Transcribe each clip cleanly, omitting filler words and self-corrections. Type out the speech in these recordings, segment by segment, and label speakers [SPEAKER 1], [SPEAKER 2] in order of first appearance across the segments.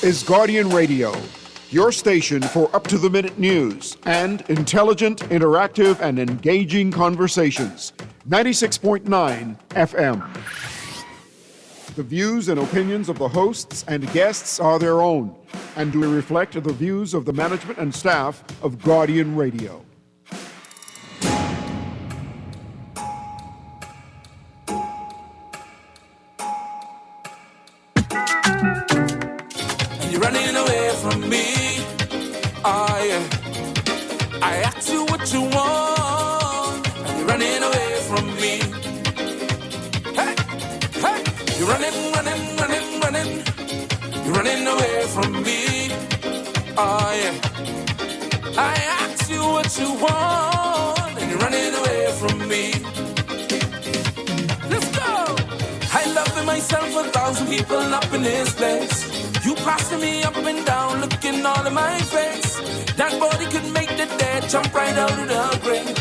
[SPEAKER 1] is Guardian Radio, your station for up-to-the-minute news and intelligent, interactive, and engaging conversations. 96.9 FM. The views and opinions of the hosts and guests are their own and do reflect the views of the management and staff of Guardian Radio.
[SPEAKER 2] You're running away from me. Oh, yeah. I ask you what you want, and you're running away from me. Hey, hey, you're running. You're running away from me. Oh, yeah. I ask you what you want, and you're running away from me. Let's go. I love myself 1,000 people up in this place. You passing me up and down, looking all in my face. That body could make the dead jump right out of the grave.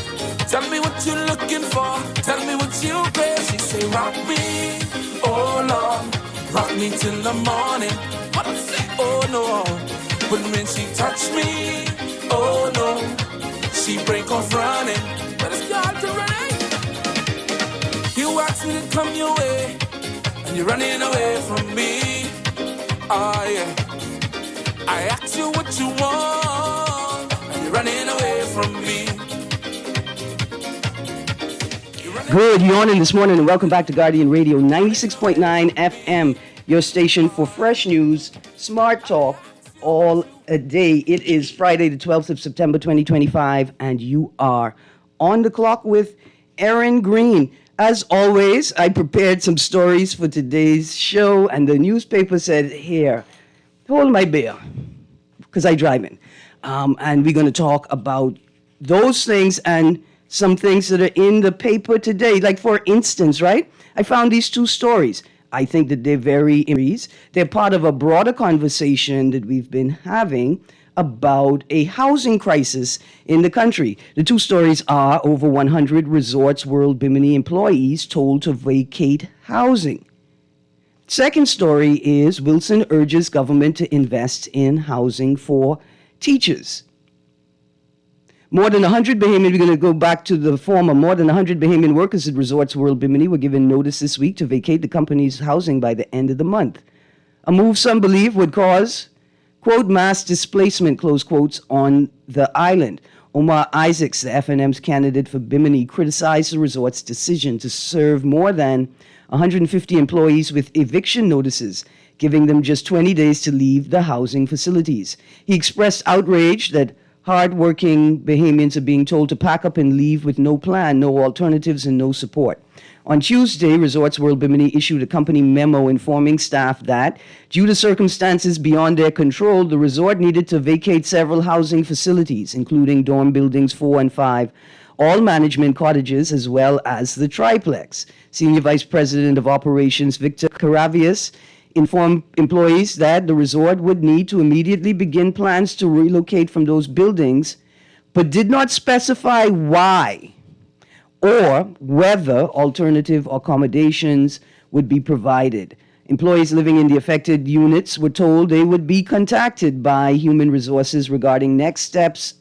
[SPEAKER 2] Tell me what you're looking for, tell me what you crave. She say, rock me, oh Lord, rock me till the morning. What I say? Oh no, but when she touch me, oh no, she break off running. But it's got to run. You ask me to come your way, and you're running away from me. Oh yeah, I ask you what you want, and you're running away from me.
[SPEAKER 3] Good morning this morning, and welcome back to Guardian Radio 96.9 FM, your station for fresh news, smart talk, all a day. It is Friday, the 12th of September, 2025, and you are on the clock with Erin, Greene. As always, I prepared some stories for today's show, and the newspaper said, here, hold my beer, because I drive in. And we're going to talk about those things and some things that are in the paper today. Like, for instance, right, I found these two stories. I think that they're part of a broader conversation that we've been having about a housing crisis in the country. The two stories are over 100 Resorts World Bimini employees told to vacate housing. Second story is Wilson urges government to invest in housing for teachers. More than 100 Bahamian, we're going to go back to the former, more than 100 Bahamian workers at Resorts World Bimini were given notice this week to vacate the company's housing by the end of the month. A move some believe would cause, quote, mass displacement, close quotes, on the island. Omar Isaacs, the FNM's candidate for Bimini, criticized the resort's decision to serve more than 150 employees with eviction notices, giving them just 20 days to leave the housing facilities. He expressed outrage that hard-working Bahamians are being told to pack up and leave with no plan, no alternatives, and no support. On Tuesday, Resorts World Bimini issued a company memo informing staff that, due to circumstances beyond their control, the resort needed to vacate several housing facilities, including dorm buildings 4 and 5, all management cottages, as well as the triplex. Senior Vice President of Operations Victor Caravias informed employees that the resort would need to immediately begin plans to relocate from those buildings, but did not specify why or whether alternative accommodations would be provided. Employees living in the affected units were told they would be contacted by Human Resources regarding next steps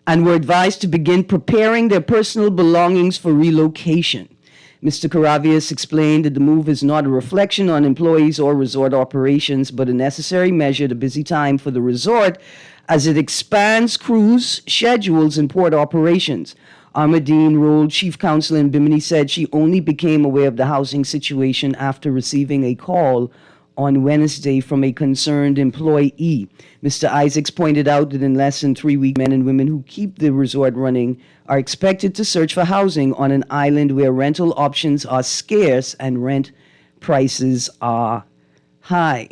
[SPEAKER 3] and were advised to begin preparing their personal belongings for relocation. Mr. Caravias explained that the move is not a reflection on employees or resort operations, but a necessary measure at a busy time for the resort as it expands cruise schedules and port operations. Ahmadine Roll, chief counsel in Bimini, said she only became aware of the housing situation after receiving a call on Wednesday from a concerned employee. Mr. Isaacs pointed out that in less than 3 weeks, men and women who keep the resort running are expected to search for housing on an island where rental options are scarce and rent prices are high.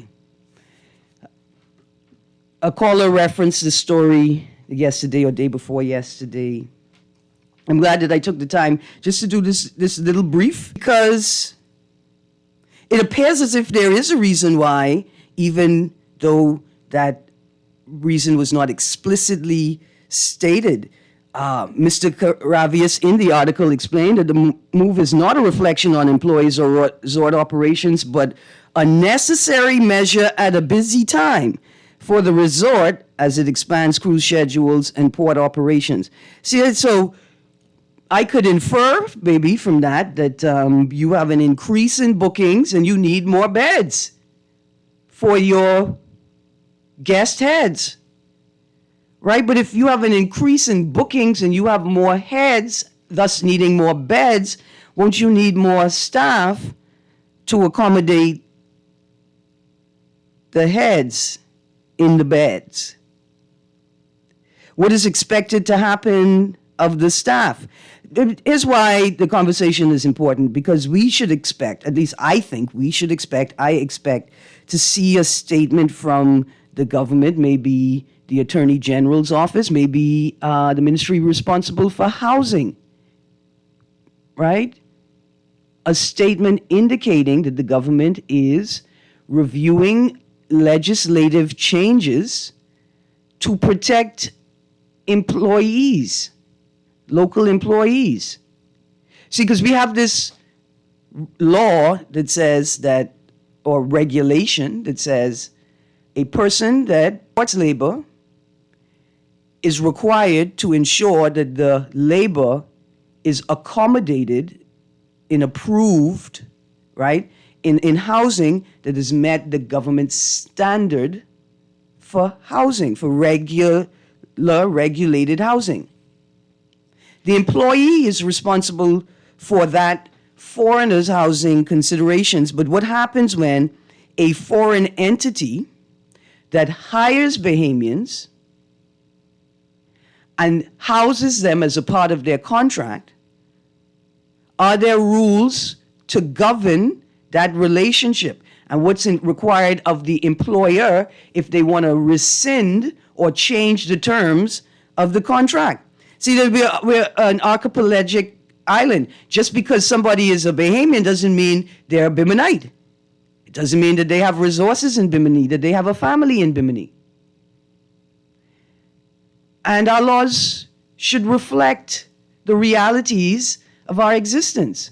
[SPEAKER 3] A caller referenced the story yesterday or day before yesterday. I'm glad that I took the time just to do this little brief, because it appears as if there is a reason why, even though that reason was not explicitly stated. Mr. Caravias in the article explained that the move is not a reflection on employees or resort operations, but a necessary measure at a busy time for the resort as it expands cruise schedules and port operations. See, so I could infer maybe from that you have an increase in bookings and you need more beds for your guest heads, right? But if you have an increase in bookings and you have more heads, thus needing more beds, won't you need more staff to accommodate the heads in the beds? What is expected to happen of the staff? Here's why the conversation is important, because we should expect, at least I think we should expect, I expect to see a statement from the government, maybe the Attorney General's office, maybe the ministry responsible for housing, right? A statement indicating that the government is reviewing legislative changes to protect employees, local employees. See, because we have this law that says that, or regulation that says, a person that supports labor is required to ensure that the labor is accommodated in approved, right, in housing that has met the government standard for housing, for regulated housing. The employee is responsible for that foreigners' housing considerations, but what happens when a foreign entity that hires Bahamians and houses them as a part of their contract? Are there rules to govern that relationship? And what's required of the employer if they want to rescind or change the terms of the contract? See, that we're an archipelagic island. Just because somebody is a Bahamian doesn't mean they're a Bimonite. It doesn't mean that they have resources in Bimini, that they have a family in Bimini. And our laws should reflect the realities of our existence.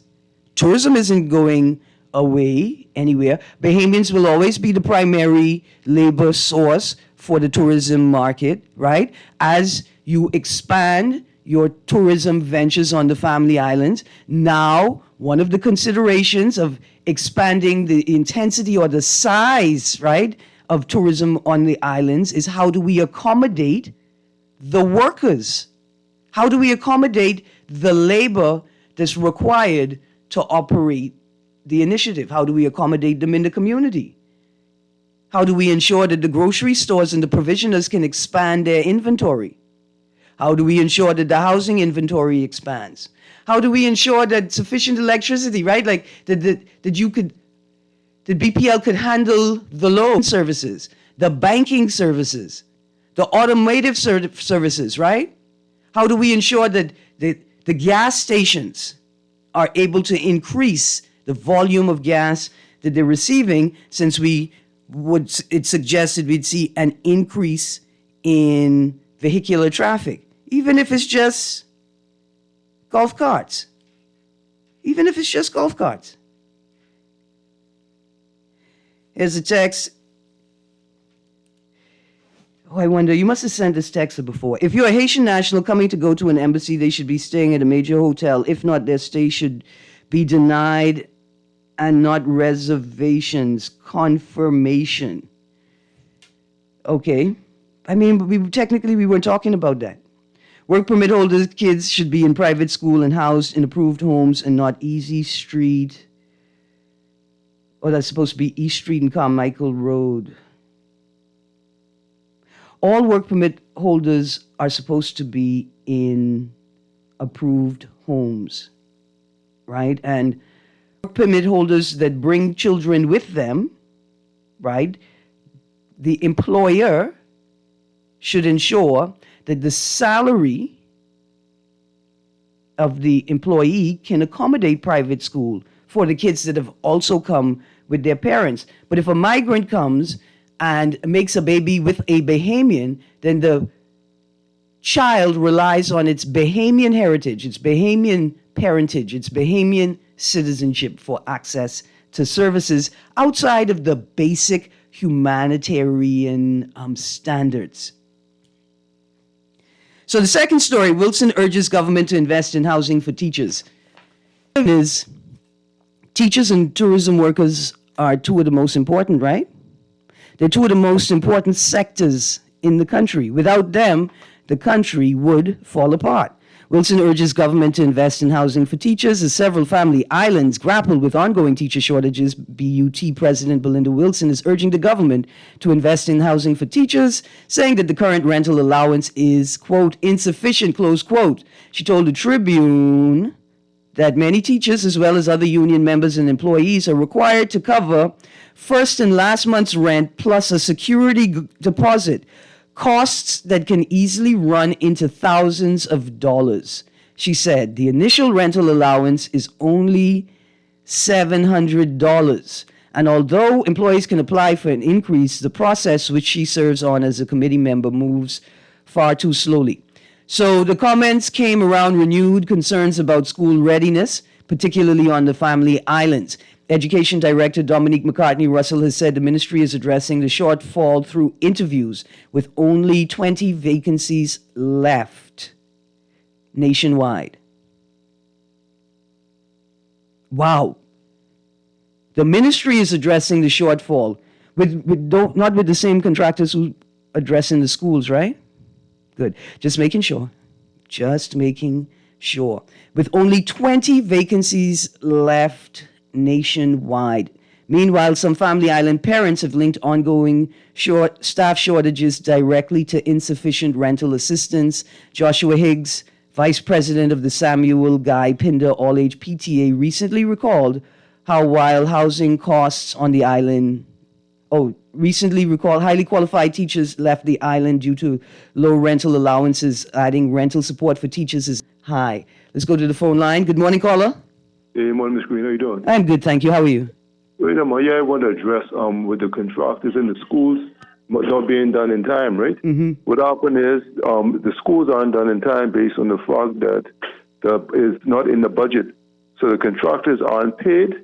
[SPEAKER 3] Tourism isn't going away anywhere. Bahamians will always be the primary labor source for the tourism market, right? As you expand your tourism ventures on the Family Islands, now one of the considerations of expanding the intensity or the size, right, of tourism on the islands is how do we accommodate the workers? How do we accommodate the labor that's required to operate the initiative? How do we accommodate them in the community? How do we ensure that the grocery stores and the provisioners can expand their inventory? How do we ensure that the housing inventory expands? How do we ensure that sufficient electricity, right? Like that BPL could handle the loan services, the banking services, the automotive services, right? How do we ensure that the gas stations are able to increase the volume of gas that they're receiving, since it suggested we'd see an increase in vehicular traffic, even if it's just golf carts. Even if it's just golf carts. Here's a text. Oh, I wonder, you must have sent this text before. If you're a Haitian national coming to go to an embassy, they should be staying at a major hotel. If not, their stay should be denied and not reservations. Confirmation. Okay. I mean, we weren't talking about that. Work permit holders' kids should be in private school and housed in approved homes and not Easy Street. Oh, that's supposed to be East Street and Carmichael Road. All work permit holders are supposed to be in approved homes, right? And work permit holders that bring children with them, right? The employer should ensure that the salary of the employee can accommodate private school for the kids that have also come with their parents. But if a migrant comes and makes a baby with a Bahamian, then the child relies on its Bahamian heritage, its Bahamian parentage, its Bahamian citizenship for access to services outside of the basic humanitarian standards. So the second story, Wilson urges government to invest in housing for teachers. Is teachers and tourism workers are two of the most important, right? They're two of the most important sectors in the country. Without them, the country would fall apart. Wilson urges government to invest in housing for teachers as several family islands grapple with ongoing teacher shortages. BUT President Belinda Wilson is urging the government to invest in housing for teachers, saying that the current rental allowance is, quote, insufficient, close quote. She told the Tribune that many teachers, as well as other union members and employees, are required to cover first and last month's rent plus a security deposit, costs that can easily run into thousands of dollars. She said the initial rental allowance is only $700. And although employees can apply for an increase, the process, which she serves on as a committee member, moves far too slowly. So the comments came around renewed concerns about school readiness, particularly on the family islands. Education Director Dominique McCartney Russell has said the ministry is addressing the shortfall through interviews with only 20 vacancies left nationwide. Wow. The ministry is addressing the shortfall not with the same contractors who addressing the schools, right? Good. Just making sure. With only 20 vacancies left nationwide. Meanwhile, some family island parents have linked ongoing staff shortages directly to insufficient rental assistance. Joshua Higgs, vice president of the Samuel Guy Pinder All-Age PTA, recently recalled how while housing costs on the island, highly qualified teachers left the island due to low rental allowances, adding rental support for teachers is high. Let's go to the phone line. Good morning, caller.
[SPEAKER 4] Hey, morning, Ms. Greene. How you doing?
[SPEAKER 3] I'm good, thank you. How are you?
[SPEAKER 4] Wait a minute. Yeah, I want to address with the contractors in the schools not being done in time, right? Mm-hmm. What happened is the schools aren't done in time based on the fact that it's not in the budget. So the contractors aren't paid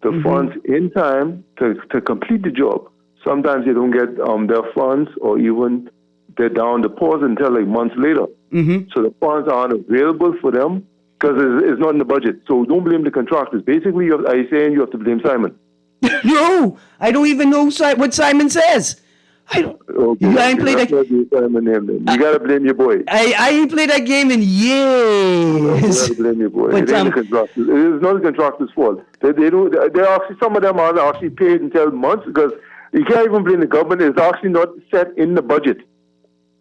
[SPEAKER 4] the funds in time to complete the job. Sometimes they don't get their funds, or even they're down the pause until like months later. Mm-hmm. So the funds aren't available for them because it's not in the budget. So don't blame the contractors. Basically, I'm saying you have to blame Simon.
[SPEAKER 3] No, I don't even know what Simon says. I ain't played that.
[SPEAKER 4] You gotta blame your boy.
[SPEAKER 3] I ain't played that game in years.
[SPEAKER 4] You gotta blame your boy.
[SPEAKER 3] But,
[SPEAKER 4] it ain't the contractors. It is not the contractors' fault. They're actually, some of them are actually paid until months, because you can't even blame the government. It's actually not set in the budget.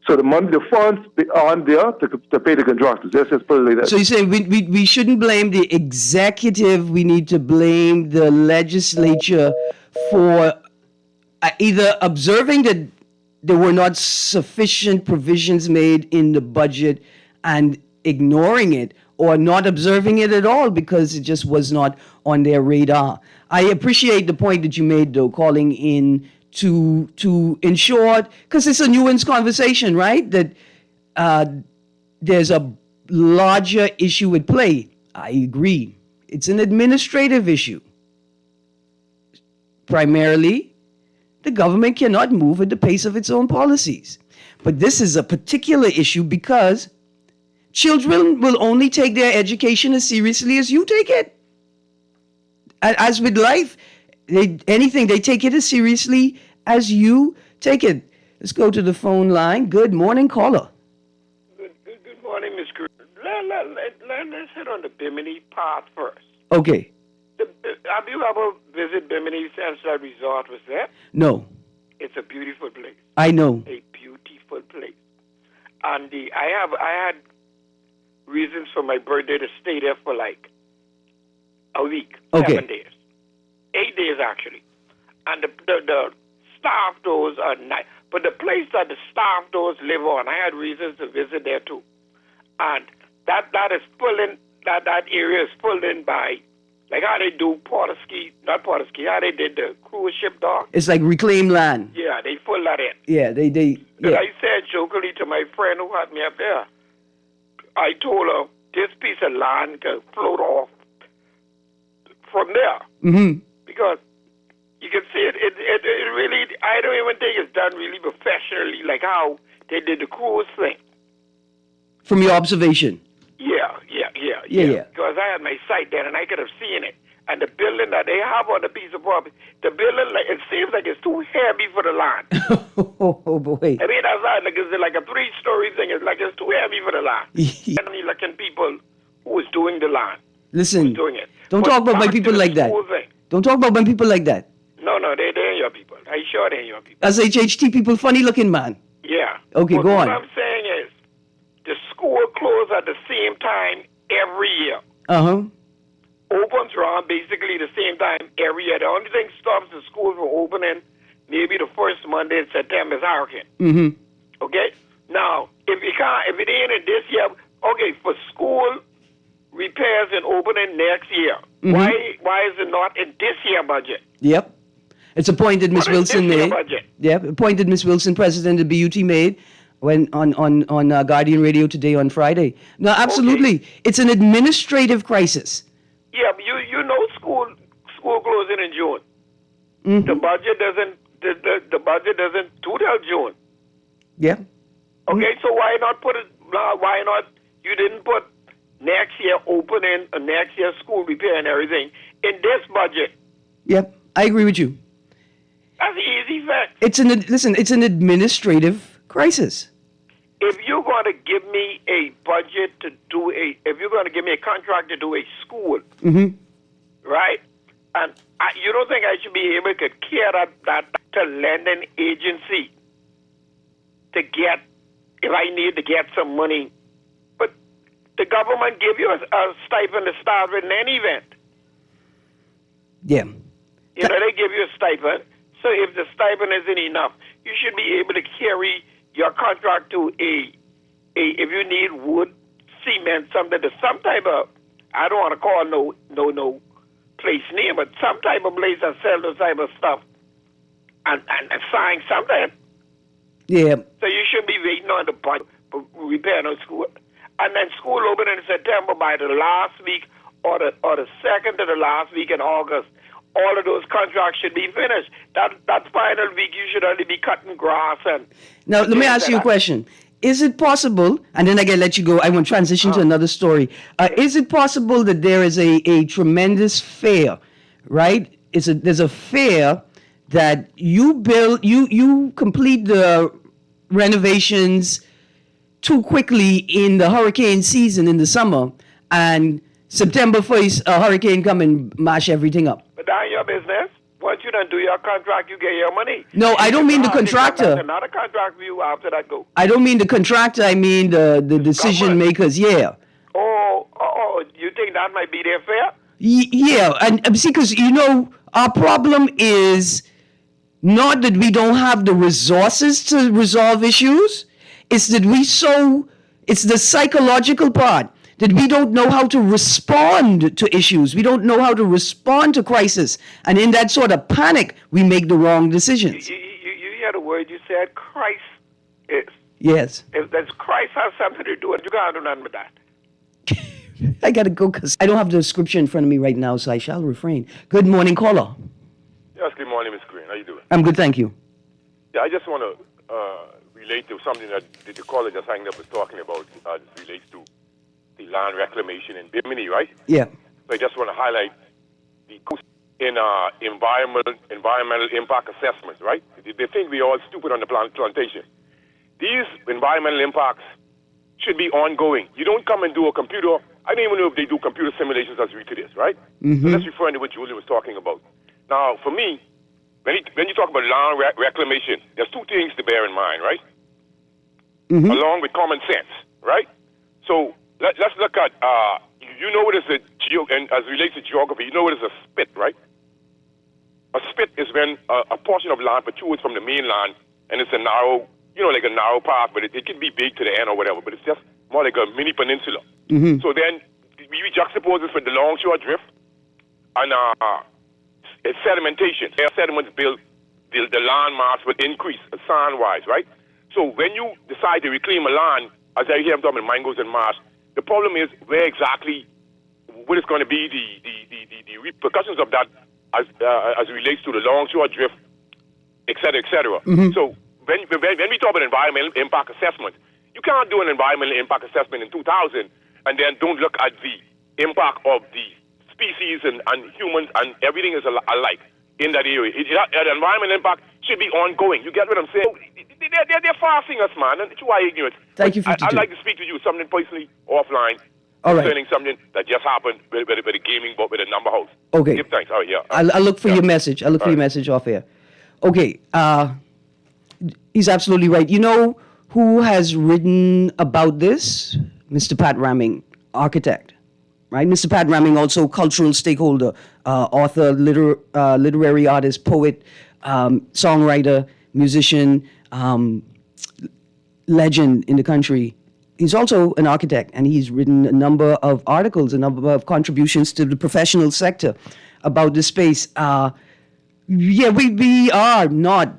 [SPEAKER 4] So the funds aren't there to pay the contractors. Let's just put it like that.
[SPEAKER 3] So you say we shouldn't blame the executive. We need to blame the legislature for either observing that there were not sufficient provisions made in the budget and ignoring it, or not observing it at all because it just was not on their radar. I appreciate the point that you made, though, calling in to ensure, because it's a nuanced conversation, right? That there's a larger issue at play. I agree. It's an administrative issue. Primarily, the government cannot move at the pace of its own policies. But this is a particular issue because children will only take their education as seriously as you take it. As with life, they take it as seriously as you take it. Let's go to the phone line. Good morning, caller.
[SPEAKER 5] Good morning, Ms. Greene. Let's hit on the Bimini part first.
[SPEAKER 3] Okay.
[SPEAKER 5] Have you ever visited Bimini Sunset Resort? Was there?
[SPEAKER 3] No.
[SPEAKER 5] It's a beautiful place.
[SPEAKER 3] I know.
[SPEAKER 5] A beautiful place. And I had reasons for my birthday to stay there for like a week,
[SPEAKER 3] okay.
[SPEAKER 5] 7 days. 8 days, actually. And the staff doors are nice. But the place that the staff doors live on, I had reasons to visit there too. And that is full in, that area is full in by, like how they do how they did the cruise ship dock.
[SPEAKER 3] It's like reclaimed land.
[SPEAKER 5] Yeah, they full that in.
[SPEAKER 3] Yeah, they.
[SPEAKER 5] And I said jokingly to my friend who had me up there, I told her this piece of land can float off from there. Mm-hmm. because you can see it really, I don't even think it's done really professionally, like how they did the cruise thing.
[SPEAKER 3] From your observation?
[SPEAKER 5] Yeah. Because I had my site there and I could have seen it. And the building that they have on the piece of property, the building, like, it seems like it's too heavy for the land.
[SPEAKER 3] Oh, boy.
[SPEAKER 5] I mean, outside, like, it's like a 3-story thing. It's like it's too heavy for the land. And I'm looking people who is doing the land.
[SPEAKER 3] Listen,
[SPEAKER 5] doing it.
[SPEAKER 3] don't
[SPEAKER 5] But
[SPEAKER 3] talk about my
[SPEAKER 5] back to
[SPEAKER 3] people
[SPEAKER 5] the
[SPEAKER 3] like that.
[SPEAKER 5] school thing.
[SPEAKER 3] Don't talk about my people like that.
[SPEAKER 5] No, they're your people. Are you sure they're your people?
[SPEAKER 3] As HHT people, funny looking, man.
[SPEAKER 5] Yeah.
[SPEAKER 3] Okay,
[SPEAKER 5] But
[SPEAKER 3] go on.
[SPEAKER 5] What I'm saying is, the school closes at the same time every year.
[SPEAKER 3] Uh-huh.
[SPEAKER 5] Opens around basically the same time every year. The only thing stops the school from opening maybe the first Monday in September is hurricane.
[SPEAKER 3] Mm-hmm.
[SPEAKER 5] Okay? Now, if it ain't in this year, okay, for school repairs and opening next year, why is it not in this year budget?
[SPEAKER 3] Yep. It's appointed Miss
[SPEAKER 5] What is
[SPEAKER 3] Wilson
[SPEAKER 5] this year
[SPEAKER 3] made.
[SPEAKER 5] budget?
[SPEAKER 3] Yep, appointed Miss Wilson, president of BUT made when on Guardian Radio today on Friday. No, absolutely. It's an administrative crisis.
[SPEAKER 5] Yeah, but you know school closing in June.
[SPEAKER 3] Mm-hmm.
[SPEAKER 5] The budget doesn't do till June.
[SPEAKER 3] Yeah.
[SPEAKER 5] Okay, so why not put it? Why not? You didn't put next year opening, next year school repair and everything in this budget.
[SPEAKER 3] Yep, I agree with you.
[SPEAKER 5] That's an easy fact.
[SPEAKER 3] It's an administrative crisis.
[SPEAKER 5] If you're going to give me a budget if you're going to give me a contract to do a school, right? And you don't think I should be able to carry that to lending agency to get, if I need to get some money. But the government give you a stipend to start with in any event.
[SPEAKER 3] Yeah.
[SPEAKER 5] You know, they give you a stipend. So if the stipend isn't enough, you should be able to carry your contract to if you need wood, cement, something to some type of, I don't want to call no place name, but some type of place that sells those type of stuff and sign something.
[SPEAKER 3] Yeah.
[SPEAKER 5] So you should be waiting on the budget for repair no school. And then school open in September by the last week or the second to the last week in August. All of those contracts should be finished. That final week, you should only be cutting grass and.
[SPEAKER 3] Now, let me ask you a question. Is it possible, and then I can let you go, I want to transition to another story. Is it possible that there is a tremendous fair, right? There's a fair that you build, you complete the renovations too quickly in the hurricane season in the summer, and September 1st, a hurricane come and mash everything up?
[SPEAKER 5] But that's your business. Once you done do your contract, you get your money.
[SPEAKER 3] No, I don't mean the contractor.
[SPEAKER 5] Another contract for you after that go.
[SPEAKER 3] I don't mean the contractor, I mean the decision makers, yeah.
[SPEAKER 5] Oh, you think that might be their fair?
[SPEAKER 3] Yeah, and see, because, our problem is not that we don't have the resources to resolve issues, it's that it's the psychological part, that we don't know how to respond to issues. We don't know how to respond to crisis. And in that sort of panic, we make the wrong decisions.
[SPEAKER 5] You hear the word you said, Christ is.
[SPEAKER 3] Yes.
[SPEAKER 5] If does Christ have something to do with it, you can't do nothing with that.
[SPEAKER 3] I got to go because I don't have the scripture in front of me right now, so I shall refrain. Good morning, caller.
[SPEAKER 6] Yes, good morning, Ms. Greene. How you doing?
[SPEAKER 3] I'm good, thank you.
[SPEAKER 6] Yeah, I just want to relate to something that the caller just hanged up was talking about. This relates to the land reclamation in Bimini, right?
[SPEAKER 3] Yeah.
[SPEAKER 6] So I just want to highlight the in environmental impact assessments, right? They think we're all stupid on the plantation. These environmental impacts should be ongoing. You don't come and do a computer. I don't even know if they do computer simulations as we to this, right? So that's referring to what Julie was talking about. Now, for me, when you talk about land reclamation, there's two things to bear in mind, right? Along with common sense, right? So let's look at, what is and as it relates to geography, what is a spit, right? A spit is when a portion of land protrudes from the mainland, and it's a narrow, like a narrow path, but it can be big to the end or whatever, but it's just more like a mini peninsula. So then we juxtapose this with the longshore drift and it's sedimentation. As sediments build, the land mass will increase sand-wise, right? So when you decide to reclaim a land, as I hear them talking about mangoes and marsh, the problem is where exactly, what is going to be the repercussions of that as it relates to the longshore drift, et cetera, et cetera. So when we talk about environmental impact assessment, you can't do an environmental impact assessment in 2000 and then don't look at the impact of the species and humans and everything is alike in that area. The environmental impact should be ongoing. You get what I'm saying? They're farcing us, man, and it's why ignorant.
[SPEAKER 3] Thank you,
[SPEAKER 6] I'd like to speak to you something personally offline.
[SPEAKER 3] All right.
[SPEAKER 6] Concerning something that just happened with a gaming book with a number house.
[SPEAKER 3] Okay.
[SPEAKER 6] Give thanks. Oh, yeah.
[SPEAKER 3] I'll look for your message. I'll look for your message off air. Okay. He's absolutely right. You know who has written about this? Mr. Pat Ramming, architect. Right? Mr. Pat Ramming, also cultural stakeholder, author, literary artist, poet, songwriter, musician, legend in the country. He's also an architect, and he's written a number of articles, a number of contributions to the professional sector about this space. We are not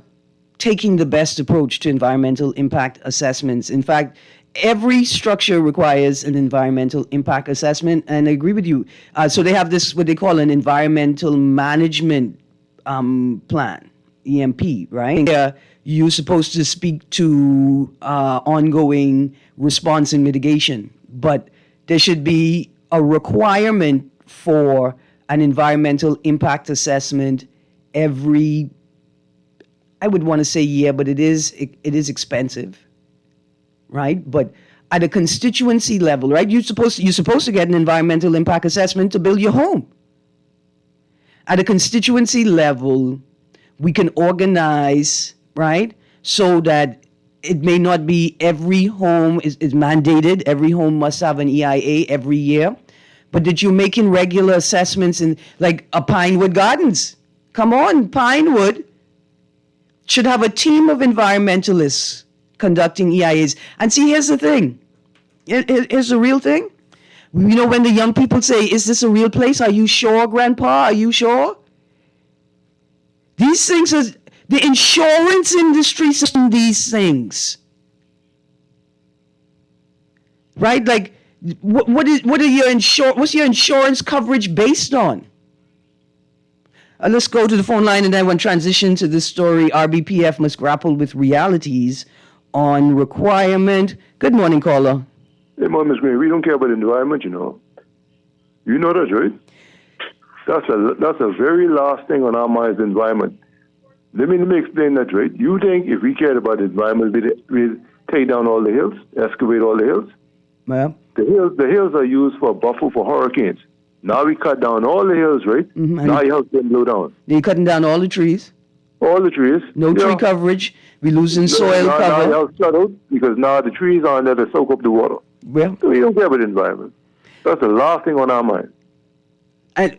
[SPEAKER 3] taking the best approach to environmental impact assessments. In fact, every structure requires an environmental impact assessment, and I agree with you. So they have this, what they call an environmental management plan, EMP, right? You're supposed to speak to ongoing response and mitigation, but there should be a requirement for an environmental impact assessment every, I would want to say year, but it is expensive, right? But at a constituency level, right? You're supposed to get an environmental impact assessment to build your home. At a constituency level, we can organize, right? So that it may not be every home is mandated. Every home must have an EIA every year. But that you're making regular assessments in, like a Pinewood Gardens. Come on, Pinewood should have a team of environmentalists conducting EIAs. And see, here's the thing. Here's the real thing. You know, when the young people say, is this a real place? Are you sure, Grandpa? Are you sure? These things are, the insurance industry is these things. Right? Like, what's your insurance coverage based on? Let's go to the phone line and then we'll transition to this story. RBPF must grapple with realities on requirement. Good morning, caller.
[SPEAKER 4] Hey, Mom, Ms. Greene, we don't care about the environment, you know. You know that, right? That's a very last thing on our minds, the environment. Let me explain that, right? You think if we cared about the environment, we'd take down all the hills, excavate all the hills?
[SPEAKER 3] Well,
[SPEAKER 4] The hills are used for a buffer for hurricanes. Now we cut down all the hills, right?
[SPEAKER 3] Mm-hmm.
[SPEAKER 4] Now your house can blow down.
[SPEAKER 3] They're cutting down all the trees.
[SPEAKER 4] All the trees.
[SPEAKER 3] No tree coverage. We're losing soil
[SPEAKER 4] now,
[SPEAKER 3] cover.
[SPEAKER 4] Now your house shut out because now the trees aren't there to soak up the water.
[SPEAKER 3] Well,
[SPEAKER 4] So we don't care about the environment. That's the last thing on our mind.
[SPEAKER 3] and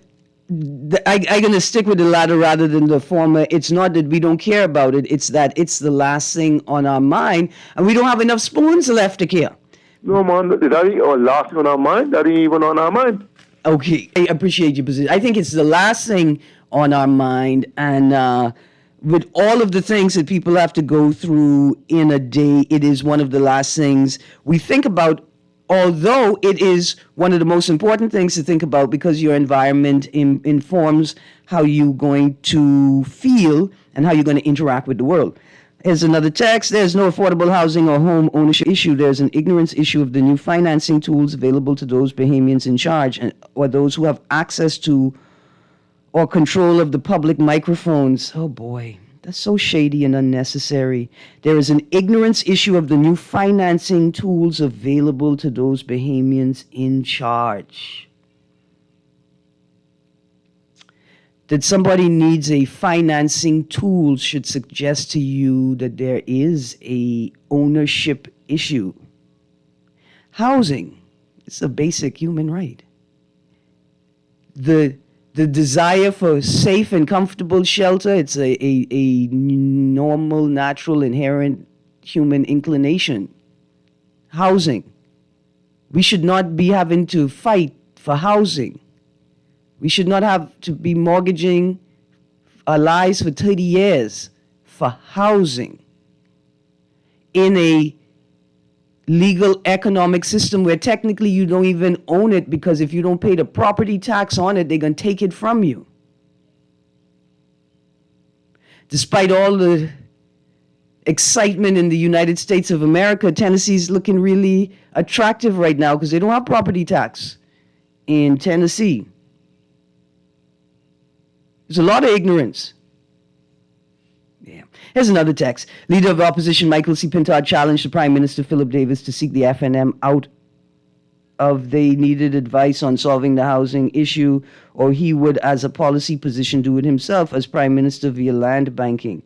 [SPEAKER 3] I'm going to stick with the latter rather than the former. It's not that we don't care about it. It's that it's the last thing on our mind, and we don't have enough spoons left to care.
[SPEAKER 4] No, man, that ain't last thing on our mind. That ain't even on our mind.
[SPEAKER 3] Okay, I appreciate your position. I think it's the last thing on our mind, and with all of the things that people have to go through in a day, it is one of the last things we think about, although it is one of the most important things to think about because your environment informs how you're going to feel and how you're going to interact with the world. Here's another text. There's no affordable housing or home ownership issue. There's an ignorance issue of the new financing tools available to those Bahamians in charge or those who have access to or control of the public microphones. Oh boy, that's so shady and unnecessary. There is an ignorance issue of the new financing tools available to those Bahamians in charge. That somebody needs a financing tool should suggest to you that there is a ownership issue. Housing is a basic human right. The desire for safe and comfortable shelter, it's a normal, natural, inherent human inclination. Housing. We should not be having to fight for housing. We should not have to be mortgaging our lives for 30 years for housing in a legal economic system where technically you don't even own it because if you don't pay the property tax on it, they're going to take it from you. Despite all the excitement in the United States of America, Tennessee's looking really attractive right now because they don't have property tax in Tennessee. There's a lot of ignorance. Yeah. Here's another text. Leader of opposition Michael C. Pintard challenged the Prime Minister Philip Davis to seek the FNM out of they needed advice on solving the housing issue, or he would, as a policy position, do it himself as Prime Minister via land banking.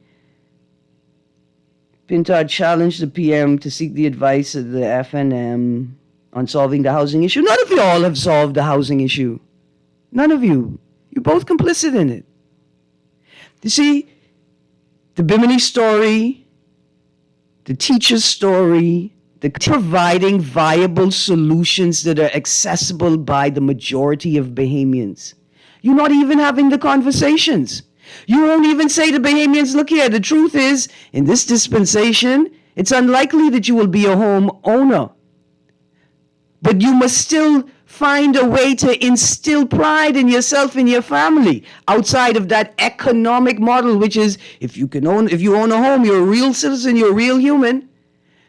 [SPEAKER 3] Pintard challenged the PM to seek the advice of the FNM on solving the housing issue. None of you all have solved the housing issue. None of you. You're both complicit in it. You see, the Bimini story, the teacher's story, the providing viable solutions that are accessible by the majority of Bahamians. You're not even having the conversations. You won't even say to Bahamians, look here, the truth is, in this dispensation, it's unlikely that you will be a home owner. But you must still find a way to instill pride in yourself and your family outside of that economic model, which is if you own a home, you're a real citizen, you're a real human.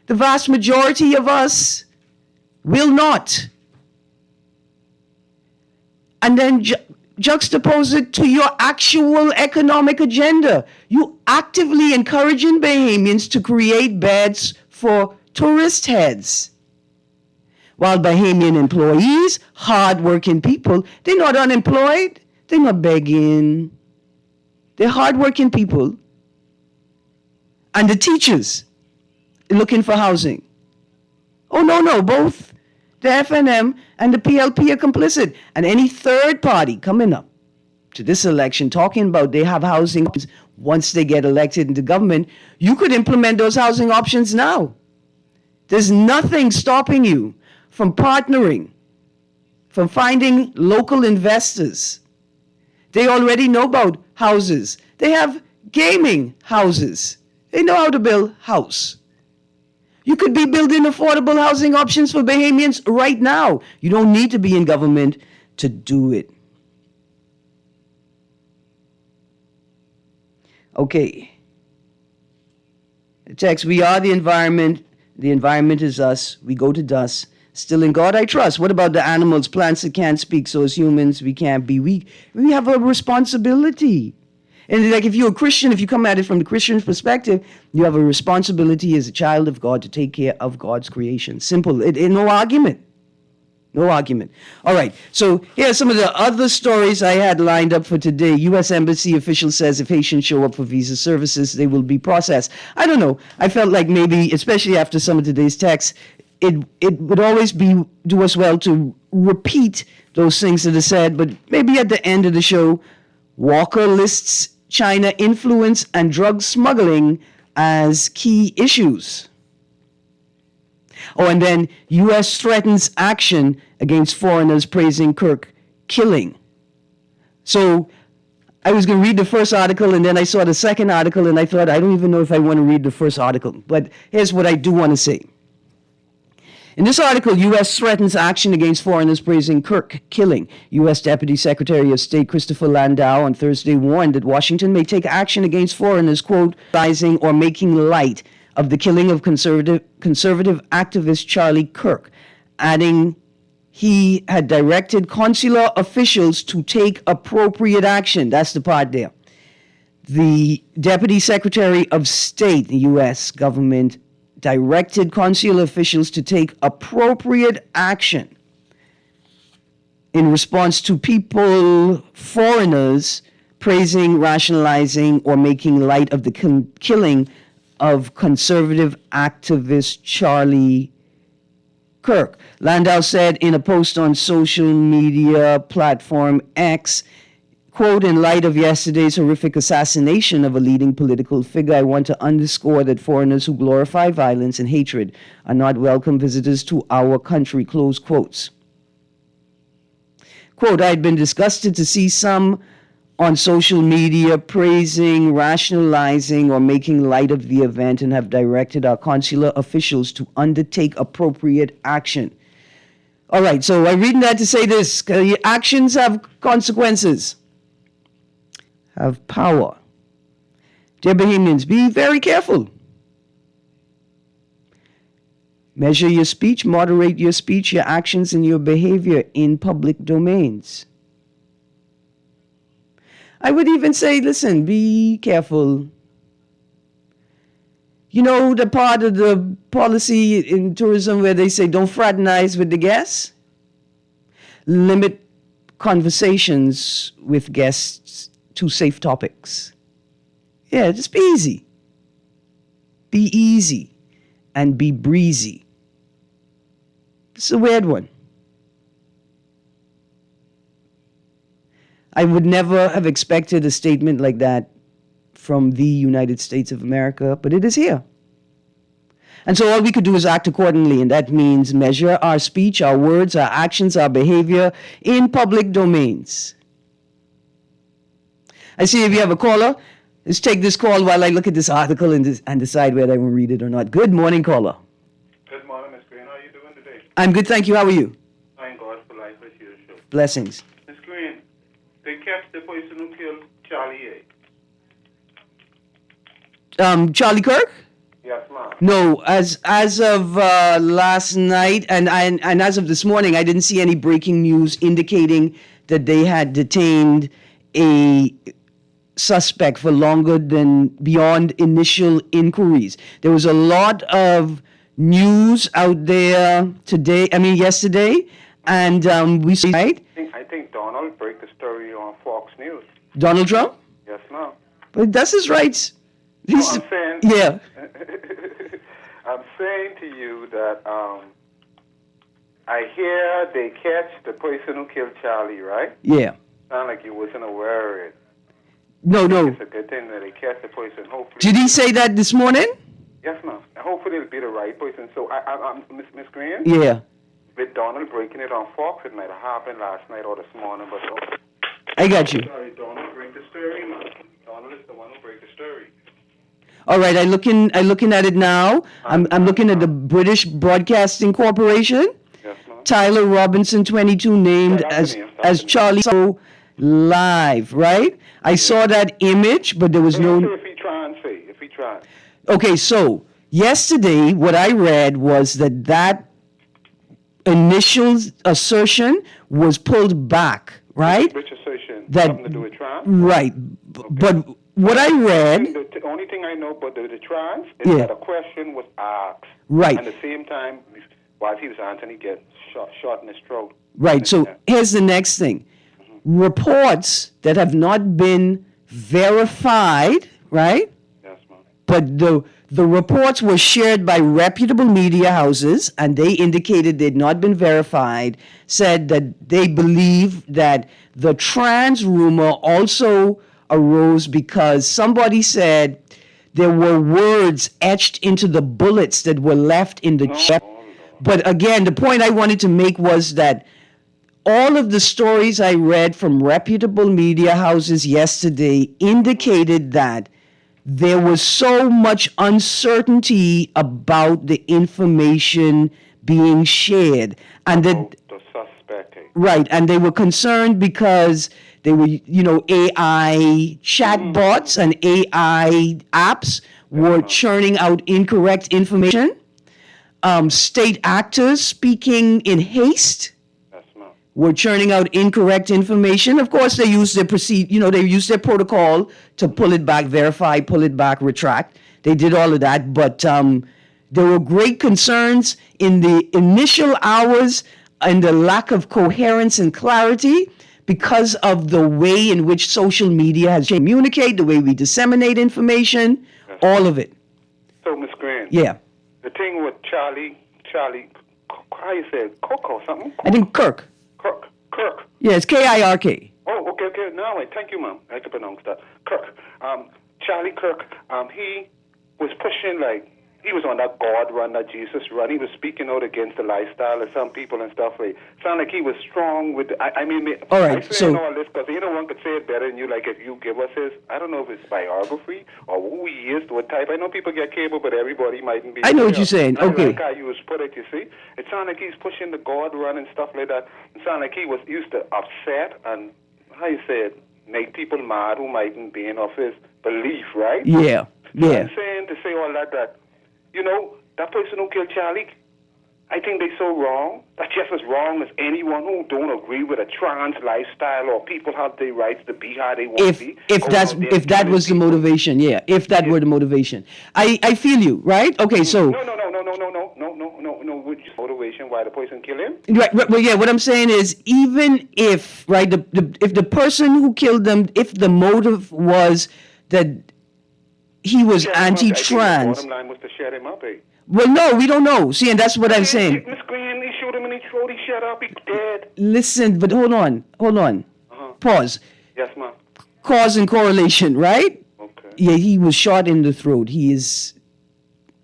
[SPEAKER 3] The vast majority of us will not. And then juxtapose it to your actual economic agenda. You actively encouraging Bahamians to create beds for tourist heads. While Bahamian employees, hard-working people, they're not unemployed, they're not begging. They're hard-working people. And the teachers looking for housing. Oh, no, both the FNM and the PLP are complicit. And any third party coming up to this election talking about they have housing options once they get elected into government, you could implement those housing options now. There's nothing stopping you from partnering, from finding local investors. They already know about houses. They have gaming houses. They know how to build house. You could be building affordable housing options for Bahamians right now. You don't need to be in government to do it. Okay. The text, we are the environment is us, we go to dust. Still in God I trust. What about the animals, plants that can't speak? So as humans, we can't be weak. We have a responsibility. And like if you're a Christian, if you come at it from the Christian perspective, you have a responsibility as a child of God to take care of God's creation. Simple. No argument. No argument. All right. So here are some of the other stories I had lined up for today. U.S. Embassy official says if Haitians show up for visa services, they will be processed. I don't know. I felt like maybe, especially after some of today's texts, it would always do us well to repeat those things that are said, but maybe at the end of the show, Walker lists China influence and drug smuggling as key issues. Oh, and then U.S. threatens action against foreigners praising Kirk killing. So I was going to read the first article, and then I saw the second article, and I thought, I don't even know if I want to read the first article. But here's what I do want to say. In this article, U.S. threatens action against foreigners praising Kirk killing. U.S. Deputy Secretary of State Christopher Landau on Thursday warned that Washington may take action against foreigners, quote, rising or making light of the killing of conservative activist Charlie Kirk, adding he had directed consular officials to take appropriate action. That's the part there. The Deputy Secretary of State, the U.S. government, directed consular officials to take appropriate action in response to foreigners, praising, rationalizing, or making light of the killing of conservative activist Charlie Kirk. Landau said in a post on social media platform X, quote, in light of yesterday's horrific assassination of a leading political figure, I want to underscore that foreigners who glorify violence and hatred are not welcome visitors to our country, close quotes. Quote, I had been disgusted to see some on social media praising, rationalizing, or making light of the event and have directed our consular officials to undertake appropriate action. All right, so I'm reading that to say this. Actions have consequences. Have power. Dear Bahamians, be very careful. Measure your speech, moderate your speech, your actions, and your behavior in public domains. I would even say, listen, be careful. You know the part of the policy in tourism where they say don't fraternize with the guests? Limit conversations with guests to safe topics. Yeah, just be easy. Be easy and be breezy. It's a weird one. I would never have expected a statement like that from the United States of America, but it is here. And so all we could do is act accordingly, and that means measure our speech, our words, our actions, our behavior in public domains. I see if you have a caller. Let's take this call while I look at this article and decide whether I will read it or not. Good morning, caller.
[SPEAKER 7] Good morning, Ms. Greene. How are you doing today?
[SPEAKER 3] I'm good, thank you. How are you?
[SPEAKER 7] Thank God for life as usual.
[SPEAKER 3] Blessings.
[SPEAKER 7] Ms. Greene, they catch the person who killed Charlie A.
[SPEAKER 3] Charlie Kirk?
[SPEAKER 7] Yes, ma'am.
[SPEAKER 3] No, as of last night and as of this morning, I didn't see any breaking news indicating that they had detained a suspect for longer than beyond initial inquiries. There was a lot of news out there yesterday, and we see, right?
[SPEAKER 7] I think Donald broke the story on Fox News.
[SPEAKER 3] Donald Trump?
[SPEAKER 7] Yes, ma'am.
[SPEAKER 3] But that's his rights.
[SPEAKER 7] I'm saying.
[SPEAKER 3] Yeah.
[SPEAKER 7] I'm saying to you that I hear they catch the person who killed Charlie, right?
[SPEAKER 3] Yeah.
[SPEAKER 7] Sound like you wasn't aware of it.
[SPEAKER 3] No.
[SPEAKER 7] It's a good thing that they catch the person. Hopefully.
[SPEAKER 3] Did he say that this morning?
[SPEAKER 7] Yes, ma'am. And hopefully it'll be the right person. So, I'm Miss Greene?
[SPEAKER 3] Yeah.
[SPEAKER 7] With Donald breaking it on Fox, it might have happened last night or this morning, but
[SPEAKER 3] I got you.
[SPEAKER 7] sorry, Donald break the story, man. Donald is the one who break the story.
[SPEAKER 3] All right, I'm looking at it now. I'm looking at the British Broadcasting Corporation.
[SPEAKER 7] Yes, ma'am.
[SPEAKER 3] Tyler Robinson, 22, named
[SPEAKER 7] Yeah, that's the name.
[SPEAKER 3] as Charlie So live, right? I saw that image, but there was no.
[SPEAKER 7] If he try and say, if he try.
[SPEAKER 3] Okay, so yesterday, what I read was that initial assertion was pulled back, right?
[SPEAKER 7] Which assertion?
[SPEAKER 3] That
[SPEAKER 7] Something to do with trans?
[SPEAKER 3] right, but what I read.
[SPEAKER 7] The only thing I know about the trans is
[SPEAKER 3] Yeah.
[SPEAKER 7] that a question was asked.
[SPEAKER 3] Right.
[SPEAKER 7] And at the same time, while he was answering, he get shot in his throat.
[SPEAKER 3] Right. So here's the next thing. Reports that have not been verified, right?
[SPEAKER 7] Yes, ma'am.
[SPEAKER 3] But the reports were shared by reputable media houses, and they indicated they'd not been verified, said that they believe that the trans rumor also arose because somebody said there were words etched into the bullets that were left in the chest. But again, the point I wanted to make was that all of the stories I read from reputable media houses yesterday indicated that there was so much uncertainty about the information being shared, and that
[SPEAKER 7] The suspect.
[SPEAKER 3] right, and they were concerned because they were, AI chatbots and AI apps were churning out incorrect information. State actors speaking in haste
[SPEAKER 7] Yes, ma'am.
[SPEAKER 3] were churning out incorrect information. Of course, they used they used their protocol to pull it back, verify, pull it back, retract. They did all of that, but there were great concerns in the initial hours and the lack of coherence and clarity because of the way in which social media has communicate, the way we disseminate information, all of it.
[SPEAKER 7] So, Miss Greene.
[SPEAKER 3] Yeah.
[SPEAKER 7] The thing with Charlie, how you say it? Cook or something?
[SPEAKER 3] I think Kirk.
[SPEAKER 7] Kirk.
[SPEAKER 3] Yeah, it's Kirk.
[SPEAKER 7] Oh, okay. No, wait. Thank you, ma'am. I can pronounce that. Kirk. Charlie Kirk. He was pushing he was on that God run, that Jesus run. He was speaking out against the lifestyle of some people and stuff. Sound like he was strong with. I mean,
[SPEAKER 3] all right.
[SPEAKER 7] I say all this because one could say it better than you. Like if you give us his, I don't know if it's biography or who he is, what type. I know people get cable, but everybody mightn't be.
[SPEAKER 3] I know what you're saying. Okay.
[SPEAKER 7] Like how you was put it. You see, it sounded like he's pushing the God run and stuff like that. It sounded like he was used to upset and how you say it. make people mad who mightn't be in of his belief, right?
[SPEAKER 3] Yeah.
[SPEAKER 7] So I'm saying to say all that, you know, that person who killed Charlie, I think they're so wrong. That's just as wrong as anyone who don't agree with a trans lifestyle or people have their rights to be how they want to be.
[SPEAKER 3] If that was the motivation, if that were the motivation. I feel you, right? Okay, so...
[SPEAKER 7] No. Which motivation why the person killed him?
[SPEAKER 3] Right, well, yeah, what I'm saying is, even if, right, if the person who killed them, if the motive was that he was anti-trans...
[SPEAKER 7] The bottom line was to shut him up,
[SPEAKER 3] Well, no, we don't know. See, and that's what I'm saying.
[SPEAKER 7] Miss Greene, he shot him in his throat, he shut up, he's dead.
[SPEAKER 3] Listen, but hold on. Pause.
[SPEAKER 7] Yes, ma'am.
[SPEAKER 3] Cause and correlation, right?
[SPEAKER 7] Okay.
[SPEAKER 3] Yeah, he was shot in the throat. He is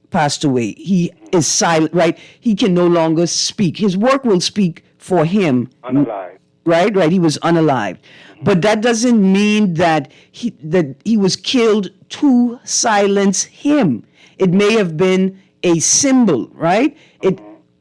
[SPEAKER 3] passed away. He is silent, right? He can no longer speak. His work will speak for him.
[SPEAKER 7] Unalive.
[SPEAKER 3] Right. He was unalived. But that doesn't mean that he was killed to silence him. It may have been a symbol, right?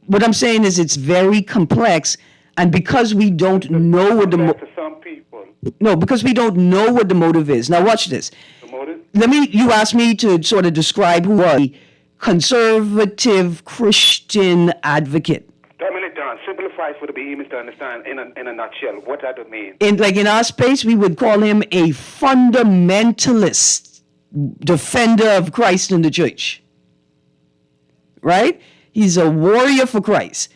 [SPEAKER 3] What I'm saying is it's very complex, and because we don't know what
[SPEAKER 7] to some people.
[SPEAKER 3] No, because we don't know what the motive is. Now watch this.
[SPEAKER 7] The motive?
[SPEAKER 3] You asked me to sort of describe who was a conservative Christian advocate.
[SPEAKER 7] Dumb it down. Simplify for the behemoths to understand in a nutshell. What does that mean?
[SPEAKER 3] In our space, we would call him a fundamentalist defender of Christ in the church. Right? He's a warrior for Christ.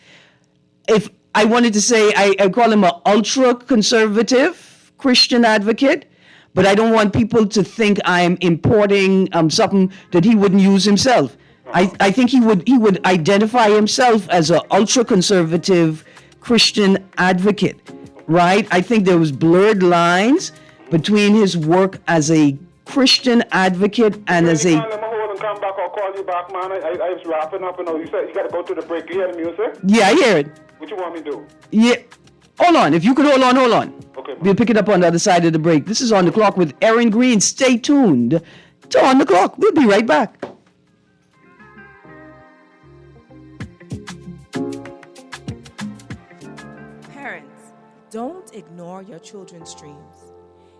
[SPEAKER 3] If I wanted to say, I call him an ultra-conservative Christian advocate, but I don't want people to think I'm importing something that he wouldn't use himself. I think he would identify himself as an ultra-conservative Christian advocate, right? I think there was blurred lines between his work as a Christian advocate and as a...
[SPEAKER 7] Come back, I'll call you back, man. I was wrapping up, and you said you got to go to the break. You hear the music?
[SPEAKER 3] Yeah, I hear it.
[SPEAKER 7] What you want me to do?
[SPEAKER 3] Yeah. Hold on. If you could hold on.
[SPEAKER 7] Okay, man.
[SPEAKER 3] We'll pick it up on the other side of the break. This is On the Clock with Erin Greene. Stay tuned to On the Clock. We'll be right back.
[SPEAKER 8] Parents, don't ignore your children's dreams.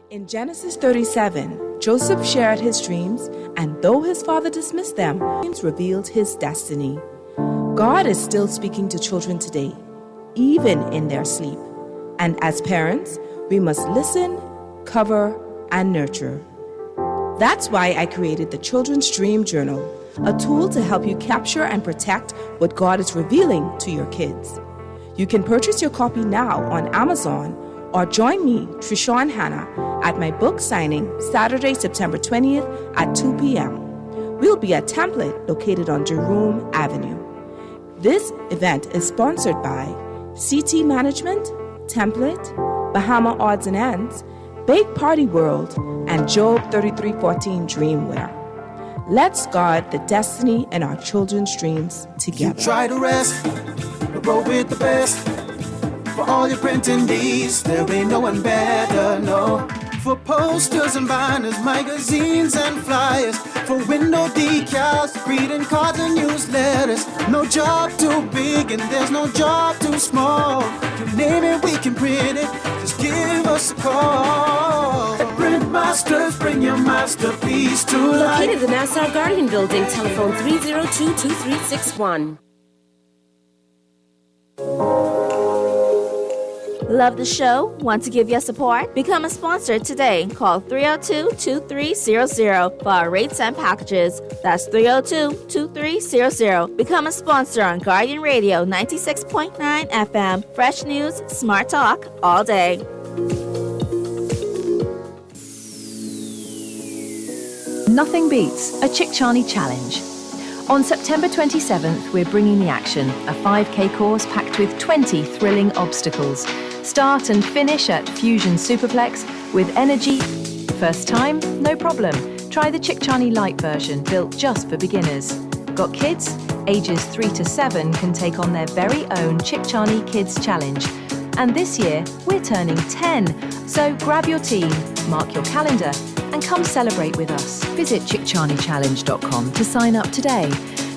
[SPEAKER 8] In Genesis 37, Joseph shared his dreams, and though his father dismissed them, dreams revealed his destiny. God is still speaking to children today, even in their sleep. And as parents, we must listen, cover, and nurture. That's why I created the Children's Dream Journal, a tool to help you capture and protect what God is revealing to your kids. You can purchase your copy now on Amazon, or join me, Trishawn Hanna, at my book signing Saturday, September 20th at 2 p.m. We'll be at Template located on Jerome Avenue. This event is sponsored by CT Management, Template, Bahama Odds and Ends, Bake Party World, and Job 3314 Dreamwear. Let's guard the destiny in our children's dreams together.
[SPEAKER 9] You try to rest, but roll with the best. For all your printing needs, there ain't no one better, no. For posters and banners, magazines and flyers, for window decals, greeting cards and newsletters. No job too big and there's no job too small. You name it, we can print it, just give us a call. At Print Masters, bring your masterpiece to life.
[SPEAKER 10] Located in the Nassau Guardian Building, telephone 302-2361.
[SPEAKER 11] Love the show? Want to give your support? Become a sponsor today. Call 302-2300 for our rates and packages. That's 302-2300. Become a sponsor on Guardian Radio 96.9 FM. Fresh news, smart talk, all day.
[SPEAKER 12] Nothing beats a Chickchani challenge. On September 27th, we're bringing the action, a 5K course packed with 20 thrilling obstacles. Start and finish at Fusion Superplex with energy. First time? No problem. Try the Chickchani Light version, built just for beginners. Got kids? Ages 3 to 7 can take on their very own Chickchani Kids Challenge. And this year, we're turning 10. So grab your team, mark your calendar, and come celebrate with us. Visit chickchanichallenge.com to sign up today.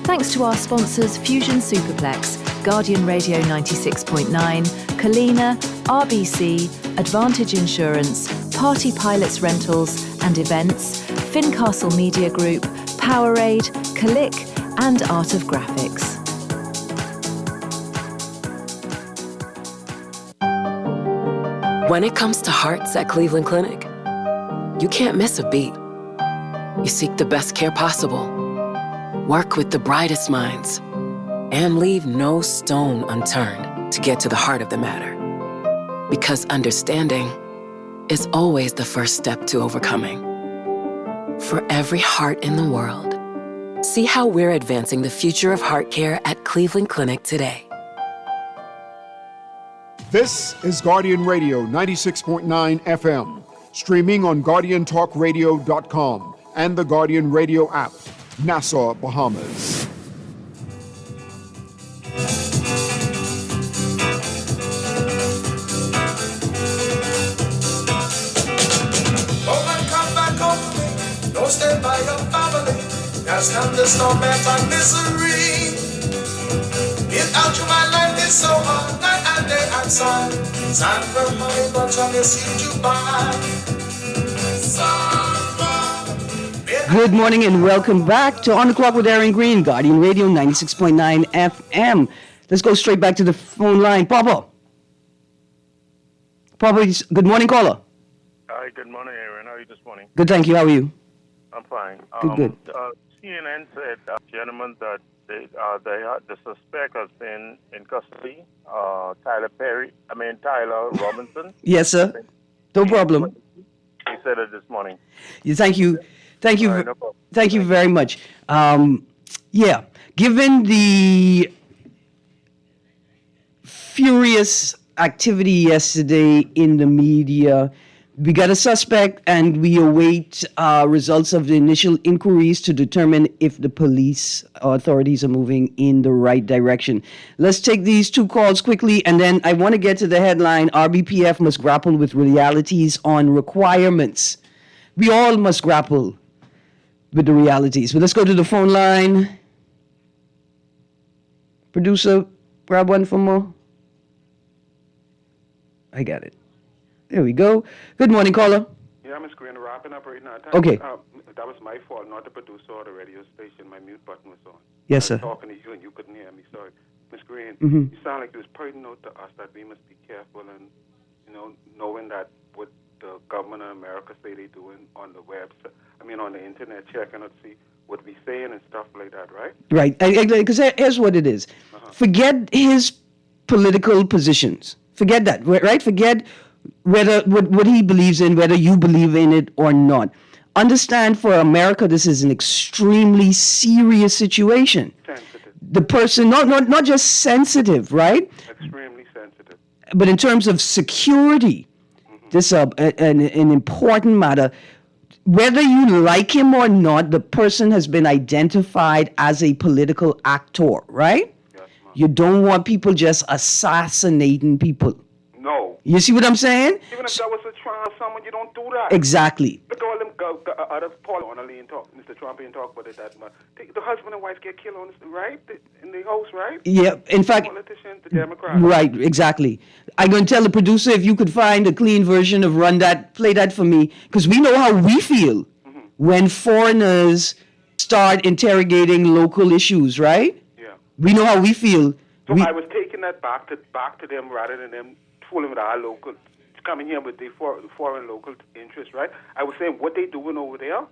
[SPEAKER 12] Thanks to our sponsors Fusion Superplex, Guardian Radio 96.9, Kalina, RBC, Advantage Insurance, Party Pilots Rentals and Events, Fincastle Media Group, Powerade, Click, and Art of Graphics.
[SPEAKER 13] When it comes to hearts at Cleveland Clinic, you can't miss a beat. You seek the best care possible, work with the brightest minds, and leave no stone unturned to get to the heart of the matter. Because understanding is always the first step to overcoming. For every heart in the world, see how we're advancing the future of heart care at Cleveland Clinic today.
[SPEAKER 1] This is Guardian Radio 96.9 FM, streaming on GuardianTalkRadio.com and the Guardian Radio app, Nassau, Bahamas.
[SPEAKER 2] Woman, come back home to me. Don't stay by your family. There's thunderstorm and misery. Without you, my life is so hard, night and day outside. Stand from my but I miss you by.
[SPEAKER 3] Good morning and welcome back to On the Clock with Erin Greene, Guardian Radio 96.9 FM. Let's go straight back to the phone line. Papa, good morning, caller.
[SPEAKER 14] Hi, good morning, Erin. How are you this morning?
[SPEAKER 3] Good, thank you. How are you?
[SPEAKER 14] I'm fine.
[SPEAKER 3] Good.
[SPEAKER 14] CNN said, gentlemen, that the suspect has been in custody. Tyler Robinson.
[SPEAKER 3] Yes, sir. No problem.
[SPEAKER 14] He said it this morning.
[SPEAKER 3] Thank you. Thank you.
[SPEAKER 14] Right, no problem.
[SPEAKER 3] Thank you very much. Given the furious activity yesterday in the media, we got a suspect and we await results of the initial inquiries to determine if the police authorities are moving in the right direction. Let's take these two calls quickly, and then I want to get to the headline, RBPF must grapple with realities on requirements. We all must grapple with the realities. But let's go to the phone line. Producer, grab one for more. I got it. There we go. Good morning, caller.
[SPEAKER 7] Yeah, Miss Greene, wrapping up right now.
[SPEAKER 3] Okay.
[SPEAKER 7] That was my fault, not the producer or the radio station. My mute button was on.
[SPEAKER 3] Yes, sir.
[SPEAKER 7] I was talking to you and you couldn't hear me. Sorry. Miss Greene,
[SPEAKER 3] Mhm.
[SPEAKER 7] you sound like you was pointing out to us that we must be careful and, knowing that what the government of America say they doing on the website, on the internet, checking to see what we saying and stuff like that, right?
[SPEAKER 3] Right. Because here's what it is. Forget his political positions. Forget that, right? Forget whether what he believes in, whether you believe in it or not. Understand, for America, this is an extremely serious situation.
[SPEAKER 7] Sensitive.
[SPEAKER 3] The person, not just sensitive, right?
[SPEAKER 7] Extremely sensitive.
[SPEAKER 3] But in terms of security, this is an important matter. Whether you like him or not, the person has been identified as a political actor, right?
[SPEAKER 7] Yes,
[SPEAKER 3] You don't want people just assassinating people.
[SPEAKER 7] No.
[SPEAKER 3] You see what I'm saying?
[SPEAKER 7] Even if that was a trial of someone, you don't do that.
[SPEAKER 3] Exactly.
[SPEAKER 7] Look at all them other Paul only talk, Mr. Trump ain't talk about it that much. The husband and wife get killed on this, right? In the house, right?
[SPEAKER 3] Yeah, in fact,
[SPEAKER 7] the politician, the Democrat.
[SPEAKER 3] right, exactly. I'm going to tell the producer if you could find a clean version of play that for me, because we know how we feel when foreigners start interrogating local issues, right?
[SPEAKER 7] Yeah.
[SPEAKER 3] We know how we feel.
[SPEAKER 7] So I was taking that back to them rather than them fooling with our local, coming here with the foreign local interests, right? I was saying what they doing over there.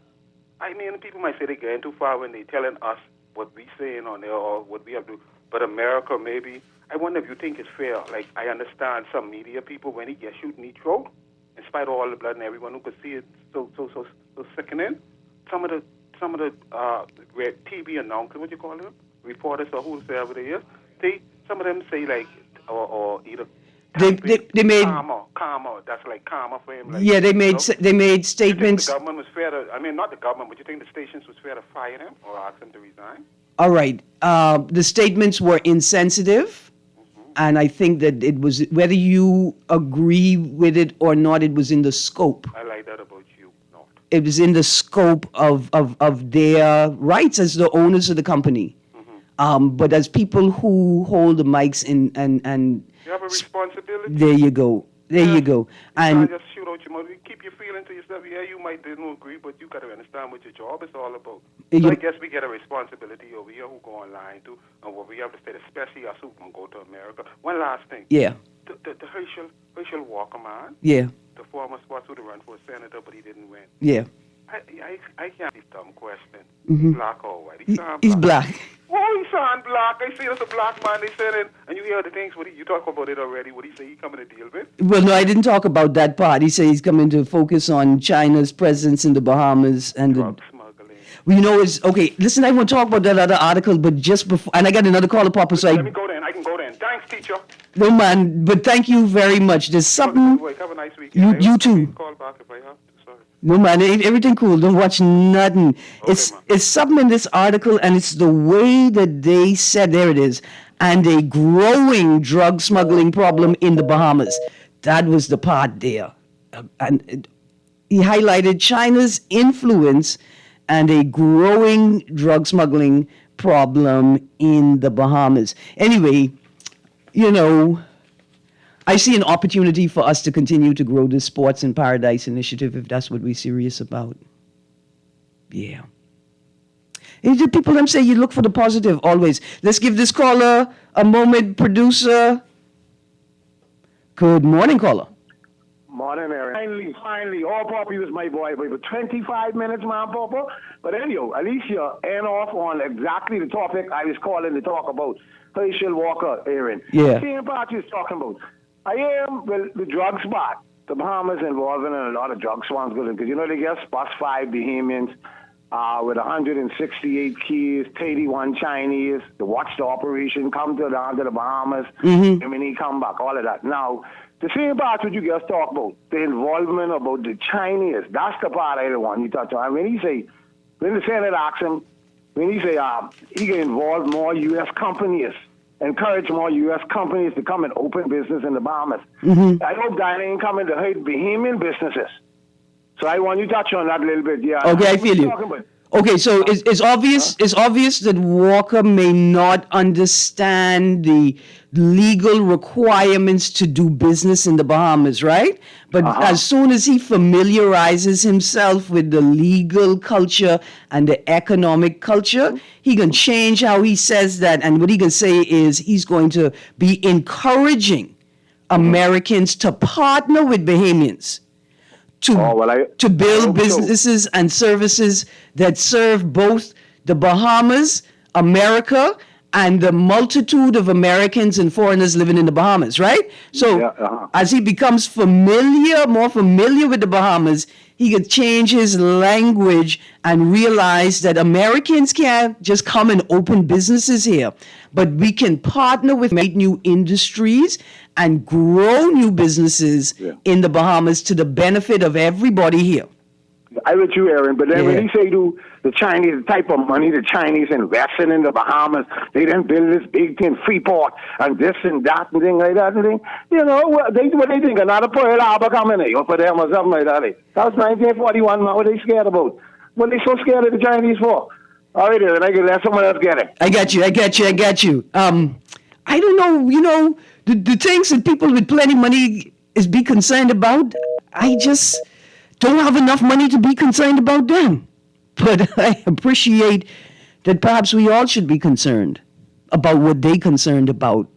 [SPEAKER 7] People might say they're getting too far when they telling us what we saying on there or what we have to do. But America, maybe, I wonder if you think it's fair. Like, I understand some media people, when he gets shot in the throat, in spite of all the blood and everyone who could see it, so sickening. Some of the TV announcers, what you call them, reporters or whoever they is, some of them say like, or either
[SPEAKER 3] they made
[SPEAKER 7] karma. That's like karma for him. Like,
[SPEAKER 3] they made statements.
[SPEAKER 7] You think the government was fair to? Not the government, but you think the stations was fair to fire him or ask him to resign?
[SPEAKER 3] All right. The statements were insensitive, and I think that it was, whether you agree with it or not, it was in the scope.
[SPEAKER 7] I like that about you. Not.
[SPEAKER 3] It was in the scope of their rights as the owners of the company. But as people who hold the mics and
[SPEAKER 7] you have a responsibility.
[SPEAKER 3] There you go. And
[SPEAKER 7] just shoot out your mouth. You keep your feeling to yourself. Yeah, you might didn't agree, but you got to understand what your job is all about. So I guess we get a responsibility over here who go online too, and what we have to say, especially us who can go to America. One last thing.
[SPEAKER 3] Yeah.
[SPEAKER 7] The Herschel Walker man.
[SPEAKER 3] Yeah.
[SPEAKER 7] The former sports who run for senator, but he didn't win.
[SPEAKER 3] Yeah.
[SPEAKER 7] I can't be dumb question.
[SPEAKER 3] Mm-hmm.
[SPEAKER 7] Black or white?
[SPEAKER 3] He's black.
[SPEAKER 7] Oh, he sound black. I see it's a black man. They said it, and you hear the things. You talk about it already. What he say? He coming to deal with?
[SPEAKER 3] Well, no, I didn't talk about that part. He said he's coming to focus on China's presence in the Bahamas and
[SPEAKER 7] drug smuggling.
[SPEAKER 3] Well, you know, it's okay. Listen, I want to talk about that other article, but just before, and I got another caller, Papa. So
[SPEAKER 7] let me go then. I can go then. Thanks, teacher.
[SPEAKER 3] No, man, but thank you very much. There's something.
[SPEAKER 7] Have a nice weekend.
[SPEAKER 3] You too.
[SPEAKER 7] Call back if I have to. Sorry.
[SPEAKER 3] No, man, everything cool. Don't watch nothing.
[SPEAKER 7] Okay,
[SPEAKER 3] it's something in this article, and it's the way that they said, there it is, and a growing drug smuggling problem in the Bahamas. That was the part there. And he highlighted China's influence and a growing drug smuggling problem in the Bahamas. Anyway, you know, I see an opportunity for us to continue to grow this Sports in Paradise initiative if that's what we're serious about. Yeah. And the people them say you look for the positive always. Let's give this caller a moment, producer. Good morning, caller.
[SPEAKER 15] Morning, Erin. Finally, all Papa was my boy, but 25 minutes, man, Papa. But anyhow, at least you're end off on exactly the topic I was calling to talk about. Herschel Walker, Erin.
[SPEAKER 3] Yeah.
[SPEAKER 15] Same part you was talking about. The drug spot. The Bahamas involved in a lot of drug swarms, because you know they get spots 5 Bahamians with 168 keys, 81 Chinese. To watch the operation come down to the Bahamas, and when he come back, all of that. Now, the same part what you guys talk about, the involvement about the Chinese. That's the part I don't want you to touch on. When the Senate asks him, when he say he can involve more U.S. companies, encourage more U.S. companies to come and open business in the Bahamas. I hope that ain't coming to hurt Bahamian businesses. So I want you to touch on that a little bit. Yeah.
[SPEAKER 3] Okay, I feel you. Okay, so it's obvious. It's obvious that Walker may not understand the legal requirements to do business in the Bahamas, right? But as soon as he familiarizes himself with the legal culture and the economic culture, he can change how he says that. And what he can say is he's going to be encouraging Americans to partner with Bahamians to build businesses and services that serve both the Bahamas, America, and the multitude of Americans and foreigners living in the Bahamas, right? So as he becomes more familiar with the Bahamas, he can change his language and realize that Americans can't just come and open businesses here, but we can partner with new industries and grow new businesses in the Bahamas to the benefit of everybody here.
[SPEAKER 15] I with you, Erin, but then when he say to the Chinese, the type of money the Chinese investing in the Bahamas, they then build this big thing, Freeport, and this and that and thing like that and thing. You know, what they think, another Pearl Harbor coming in for them or something like that. That was 1941, man. What are they scared about? What are they so scared of the Chinese for? All right, Erin, I can let someone else get it.
[SPEAKER 3] I got you. I don't know, you know, the things that people with plenty money is be concerned about, I just don't have enough money to be concerned about them. But I appreciate that perhaps we all should be concerned about what they concerned about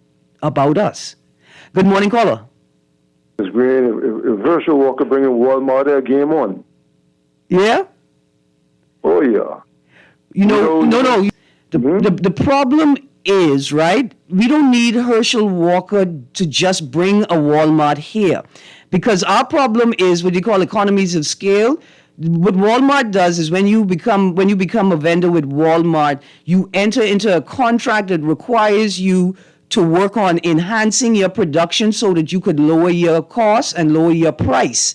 [SPEAKER 3] us. Good morning, caller.
[SPEAKER 4] It's great. If Herschel Walker bringing Walmart there, game on.
[SPEAKER 3] Yeah?
[SPEAKER 4] Oh, yeah.
[SPEAKER 3] No. The problem is, right, we don't need Herschel Walker to just bring a Walmart here. Because our problem is what you call economies of scale. What Walmart does is when you become a vendor with Walmart, you enter into a contract that requires you to work on enhancing your production so that you could lower your costs and lower your price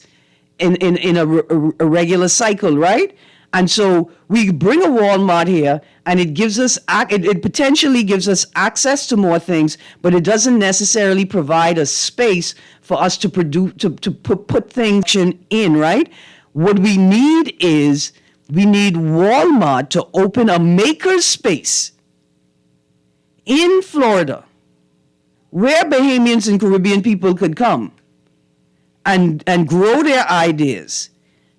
[SPEAKER 3] in a regular cycle, right? And so we bring a Walmart here, and it gives us it potentially gives us access to more things, but it doesn't necessarily provide a space for us to produce to put things in, right? What we need is Walmart to open a maker space in Florida where Bahamians and Caribbean people could come and grow their ideas.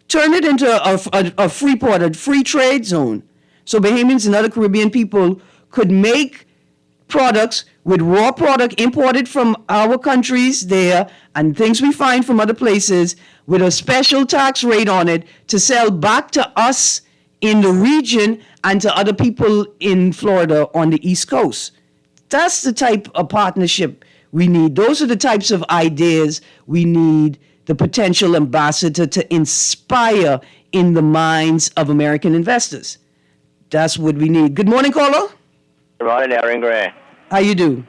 [SPEAKER 3] Turn it into a free port, a free trade zone. So Bahamians and other Caribbean people could make products with raw product imported from our countries there and things we find from other places with a special tax rate on it to sell back to us in the region and to other people in Florida on the East Coast. That's the type of partnership we need. Those are the types of ideas we need the potential ambassador to inspire in the minds of American investors. That's what we need. Good morning, caller.
[SPEAKER 16] Good morning, Erin Greene.
[SPEAKER 3] How you do?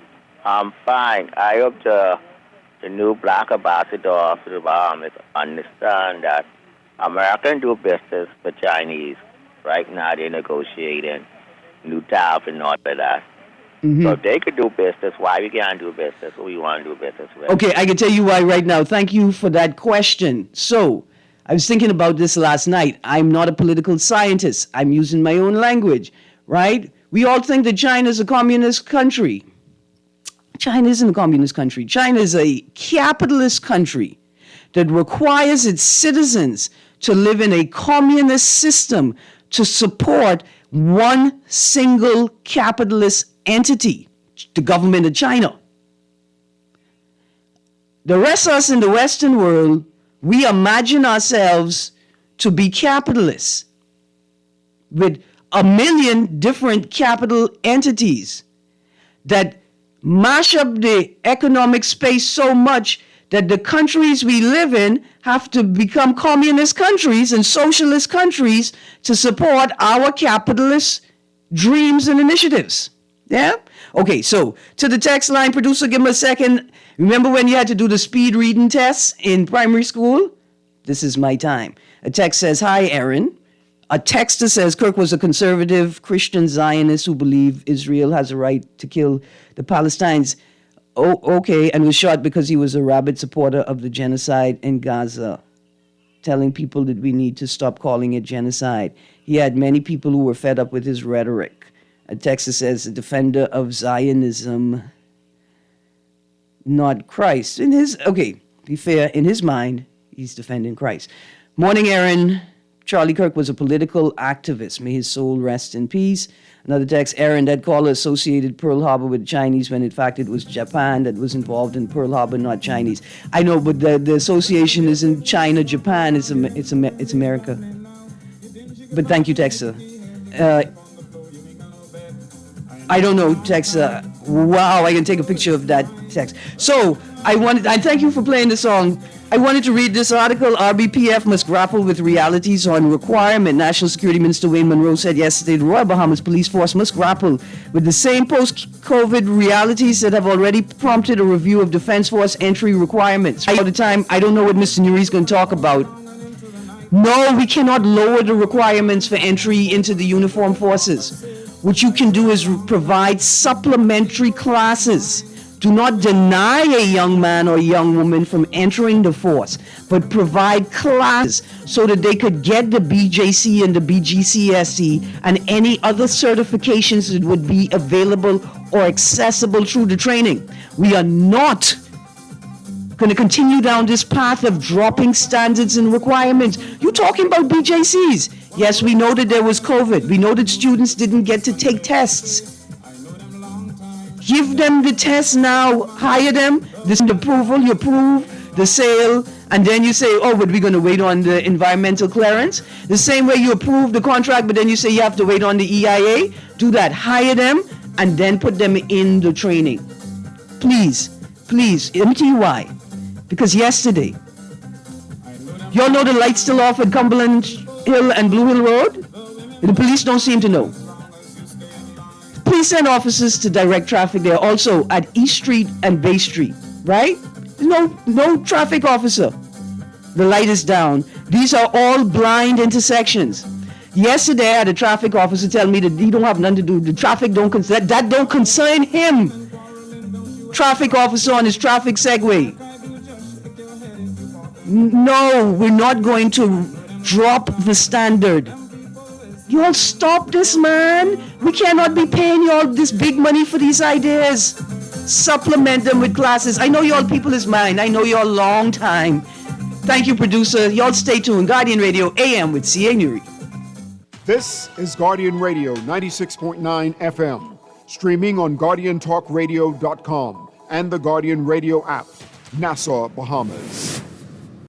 [SPEAKER 16] I'm fine. I hope the new black ambassador to the Bahamas understand that American do business with Chinese. Right now they're negotiating new tariff and all of that. Mm-hmm. So if they could do business, why we can't do business? Who we want to do business with?
[SPEAKER 3] Okay, I can tell you why right now. Thank you for that question. So, I was thinking about this last night. I'm not a political scientist. I'm using my own language, right? We all think that China is a communist country. China isn't a communist country. China is a capitalist country that requires its citizens to live in a communist system to support one single capitalist entity, the government of China. The rest of us in the Western world, we imagine ourselves to be capitalists with a million different capital entities that mash up the economic space so much that the countries we live in have to become communist countries and socialist countries to support our capitalist dreams and initiatives. Yeah? Okay, so to the text line, producer, give me a second. Remember when you had to do the speed reading tests in primary school? This is my time. A text says, "Hi, Erin." A texter says, "Kirk was a conservative Christian Zionist who believed Israel has a right to kill the Palestinians." Oh, okay, and was shot because he was a rabid supporter of the genocide in Gaza, telling people that we need to stop calling it genocide. He had many people who were fed up with his rhetoric. A texter says, "A defender of Zionism, not Christ." Be fair, in his mind, he's defending Christ. Morning, Erin. Charlie Kirk was a political activist. May his soul rest in peace. Another text, "Erin, that caller associated Pearl Harbor with Chinese when in fact it was Japan that was involved in Pearl Harbor, not Chinese." I know, but the association isn't China, Japan, it's America. But thank you, texter. I don't know, texter. Wow, I can take a picture of that text. So, I thank you for playing the song. I wanted to read this article. RBPF must grapple with realities on requirement. National Security Minister Wayne Monroe said yesterday the Royal Bahamas Police Force must grapple with the same post-COVID realities that have already prompted a review of Defense Force entry requirements. All the time, I don't know what Mr. Nuri is going to talk about. No, we cannot lower the requirements for entry into the uniformed forces. What you can do is provide supplementary classes. Do not deny a young man or young woman from entering the force, but provide classes so that they could get the BJC and the BGCSE and any other certifications that would be available or accessible through the training. We are not going to continue down this path of dropping standards and requirements. You're talking about BJCs. Yes, we know that there was COVID. We know that students didn't get to take tests. Give them the test now, hire them, this approval, you approve the sale, and then you say, oh, but we're going to wait on the environmental clearance. The same way you approve the contract, but then you say you have to wait on the EIA. Do that, hire them, and then put them in the training. Please, let me tell you why. Because yesterday, y'all know the lights still off at Cumberland Hill and Blue Hill Road? The police don't seem to know. Please send officers to direct traffic there. Also at East Street and Bay Street, right? No traffic officer. The light is down. These are all blind intersections. Yesterday I had a traffic officer tell me that he don't have nothing to do. The traffic that don't concern him. Traffic officer on his traffic Segway. No, we're not going to drop the standard. You all stop this, man. We cannot be paying you all this big money for these ideas. Supplement them with classes. I know y'all people is mine. I know y'all long time. Thank you, producer. Y'all stay tuned. Guardian Radio AM with C.A. Nuri.
[SPEAKER 1] This is Guardian Radio 96.9 FM, streaming on GuardianTalkRadio.com and the Guardian Radio app, Nassau, Bahamas.